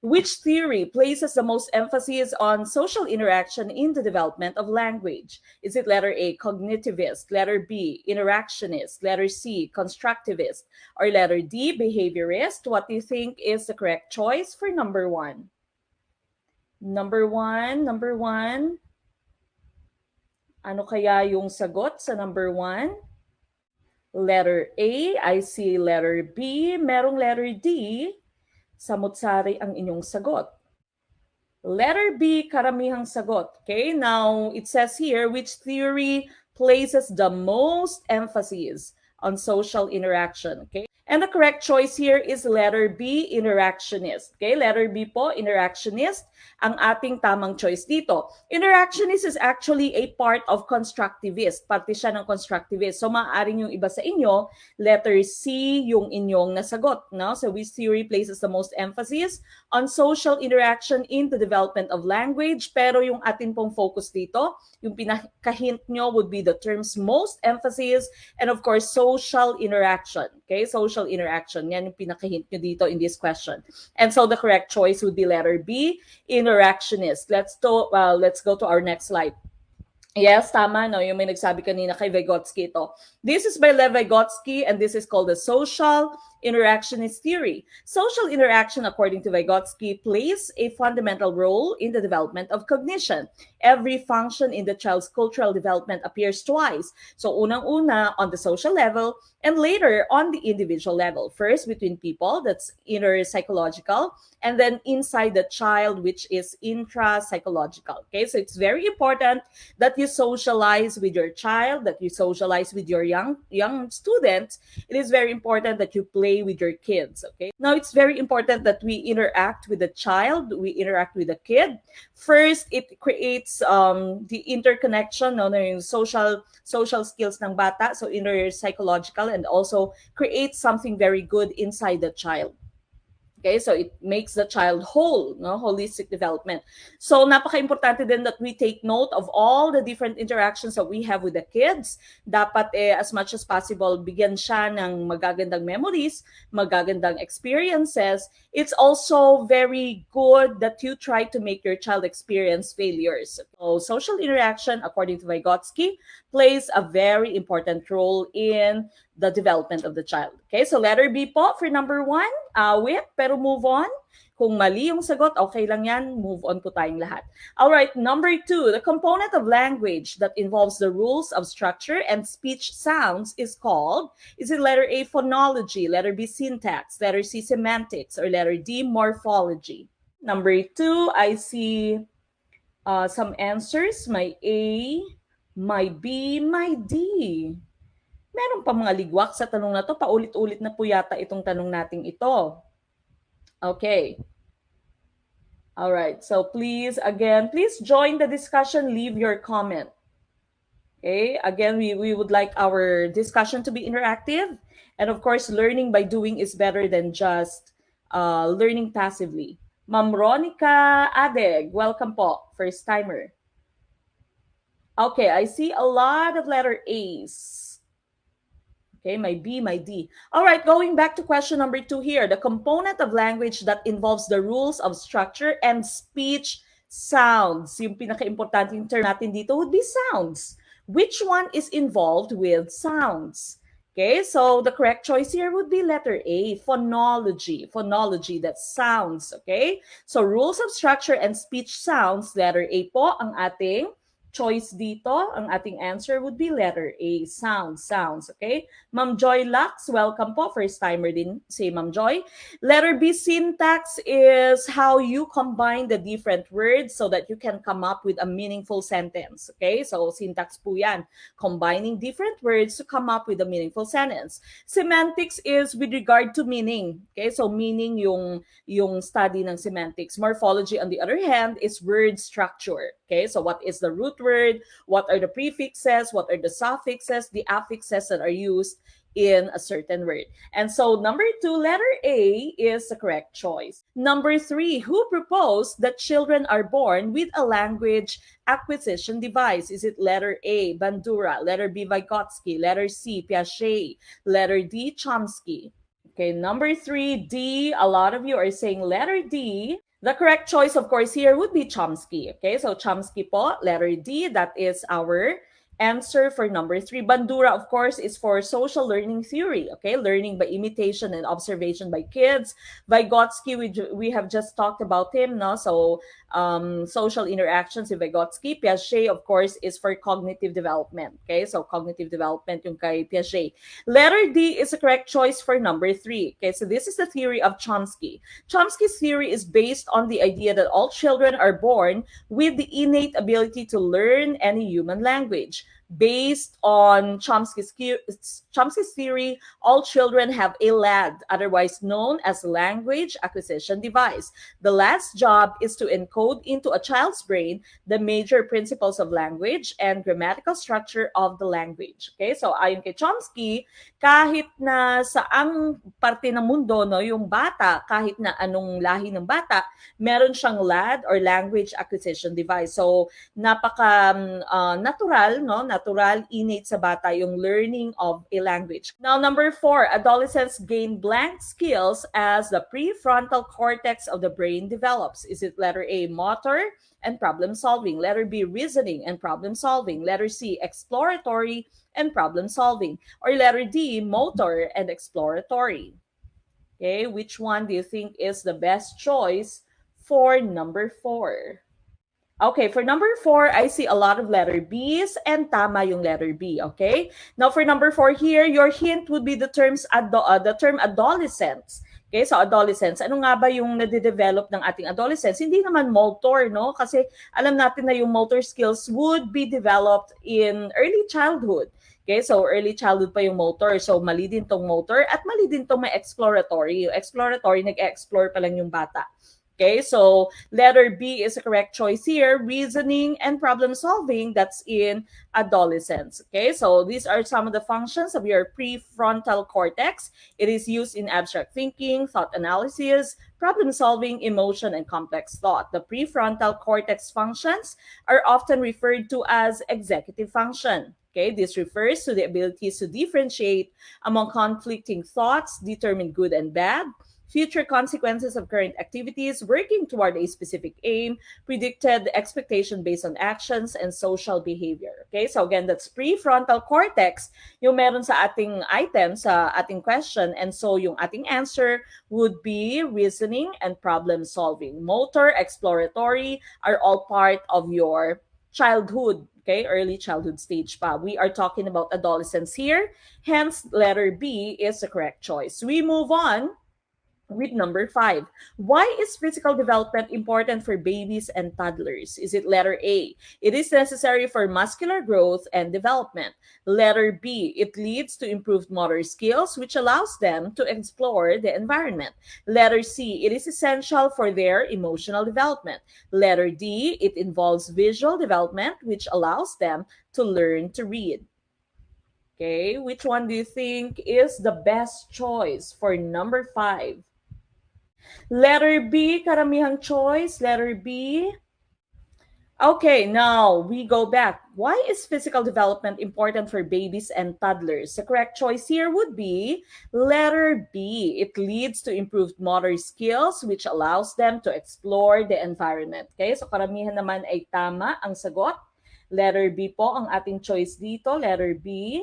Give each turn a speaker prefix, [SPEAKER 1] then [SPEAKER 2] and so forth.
[SPEAKER 1] Which theory places the most emphasis on social interaction in the development of language? Is it letter A, cognitivist, letter B, interactionist, letter C, constructivist, or letter D, behaviorist? What do you think is the correct choice for number one? Number one. Ano kaya yung sagot sa number one? Letter A, I see letter B, merong letter D. Samut-sari ang inyong sagot. Letter B, karamihang sagot. Okay, now it says here, which theory places the most emphasis on social interaction? Okay, and the correct choice here is letter B, interactionist. Okay, letter B po, interactionist, ang ating tamang choice dito. Interactionist is actually a part of constructivist. Parte siya ng constructivist. So maaaring yung iba sa inyo, letter C yung inyong nasagot. No? So which theory places the most emphasis on social interaction in the development of language? Pero yung atin pong focus dito, yung pinaka-hint nyo would be the terms most emphasis and of course social interaction. Okay, social interaction. Yan yung pinaka-hint nyo dito in this question. And so the correct choice would be letter B, interactionist. Let's go to our next slide. Yes, tama, no? Yung may nagsabi kanina kay Vygotsky ito. This is by Lev Vygotsky and this is called the social interactionist theory. Social interaction, according to Vygotsky, plays a fundamental role in the development of cognition. Every function in the child's cultural development appears twice. So unang-una on the social level and later on the individual level. First between people, that's inner psychological, and then inside the child, which is intra-psychological. Okay, so it's very important that you socialize with your child, that you socialize with your young students. It is very important that you play with your kids. Okay, now it's very important that we interact with the child, we interact with the kid. First, it creates the interconnection, no, yung social skills ng bata, so inner psychological, and also creates something very good inside the child. Okay, so it makes the child whole, no? Holistic development. So napaka-importante din that we take note of all the different interactions that we have with the kids. Dapat as much as possible, bigyan siya ng magagandang memories, magagandang experiences. It's also very good that you try to make your child experience failures. So social interaction, according to Vygotsky, plays a very important role in the development of the child. Okay, so letter B po for number one, awit, pero move on. Kung mali yung sagot, okay lang yan, move on po tayong lahat. All right, number two, the component of language that involves the rules of structure and speech sounds is called, is it letter A, phonology, letter B, syntax, letter C, semantics, or letter D, morphology? Number two, I see some answers, my A, my B, my D. Meron pa mga ligwak sa tanong na to. Paulit-ulit na po yata itong tanong nating ito. Okay. All right. So please join the discussion. Leave your comment. Okay. Again, we would like our discussion to be interactive. And of course, learning by doing is better than just learning passively. Ma'am Ronica Adeg, welcome po. First timer. Okay, I see a lot of letter A's. Okay, my B, my D. All right, going back to question number two here. The component of language that involves the rules of structure and speech sounds. Yung pinaka-importanting term natin dito would be sounds. Which one is involved with sounds? Okay, so the correct choice here would be letter A, phonology. Phonology, that's sounds, okay? So rules of structure and speech sounds, letter A po ang ating choice dito. Ang ating answer would be letter A, sounds, okay? Ma'am Joy Lux, welcome po. First timer din si Ma'am Joy. Letter B, syntax is how you combine the different words so that you can come up with a meaningful sentence, okay? So syntax po yan, combining different words to come up with a meaningful sentence. Semantics is with regard to meaning, okay? So meaning yung study ng semantics. Morphology, on the other hand, is word structure, okay? So what is the root word, what are the prefixes, what are the suffixes, the affixes that are used in a certain word. And so number two, letter A is the correct choice. Number three, who proposed that children are born with a language acquisition device? Is it letter A, Bandura, letter B, Vygotsky, letter C, Piaget, letter D, Chomsky? Okay, number three, D, a lot of you are saying letter D. The correct choice, of course, here would be Chomsky. Okay, so Chomsky po, letter D, that is our answer for number 3. Bandura, of course, is for social learning theory. Okay, learning by imitation and observation by kids. Vygotsky, we have just talked about him, no? So social interactions with Vygotsky. Piaget, of course, is for cognitive development. Okay, so cognitive development yung kay Piaget. Letter D is the correct choice for number 3. Okay, so this is the theory of Chomsky. Chomsky's theory is based on the idea that all children are born with the innate ability to learn any human language. Based on Chomsky's theory, all children have a LAD, otherwise known as language acquisition device. The LAD's job is to encode into a child's brain the major principles of language and grammatical structure of the language. Okay, so ayon kay Chomsky, kahit na saang parte ng mundo, no, yung bata, kahit na anong lahi ng bata, meron siyang LAD or language acquisition device. So napaka natural, no, natural, innate sa bata yung learning of a language. Now, number 4, adolescents gain blank skills as the prefrontal cortex of the brain develops. Is it letter A, motor and problem solving? Letter B, reasoning and problem solving? Letter C, exploratory and problem solving? Or letter D, motor and exploratory? Okay, which one do you think is the best choice for number 4? Okay, for number 4, I see a lot of letter B's and tama yung letter B, okay? Now for number 4 here, your hint would be the term adolescents. Okay, so adolescents, ano nga ba yung nade-develop ng ating adolescents? Hindi naman motor, no? Kasi alam natin na yung motor skills would be developed in early childhood. Okay, so early childhood pa yung motor. So mali din tong motor at mali din tong may exploratory. Yung exploratory, nag-explore pa lang yung bata. Okay, so letter B is the correct choice here. Reasoning and problem solving, that's in adolescence. Okay, so these are some of the functions of your prefrontal cortex. It is used in abstract thinking, thought analysis, problem solving, emotion, and complex thought. The prefrontal cortex functions are often referred to as executive function. Okay, this refers to the abilities to differentiate among conflicting thoughts, determine good and bad, future consequences of current activities, working toward a specific aim, predicted expectation based on actions, and social behavior. Okay, so again, that's prefrontal cortex, yung meron sa ating item, sa ating question, and so yung ating answer would be reasoning and problem solving. Motor, exploratory are all part of your childhood, okay, early childhood stage pa. We are talking about adolescence here, hence letter B is the correct choice. We move on with number 5. Why is physical development important for babies and toddlers? Is it letter A? It is necessary for muscular growth and development. Letter B, it leads to improved motor skills, which allows them to explore the environment. Letter C, it is essential for their emotional development. Letter D, it involves visual development, which allows them to learn to read. Okay, which one do you think is the best choice for number 5? Letter B, karamihang choice. Letter B. Okay, now we go back. Why is physical development important for babies and toddlers? The correct choice here would be letter B. It leads to improved motor skills, which allows them to explore the environment. Okay, so karamihan naman ay tama ang sagot. Letter B po ang ating choice dito, letter B.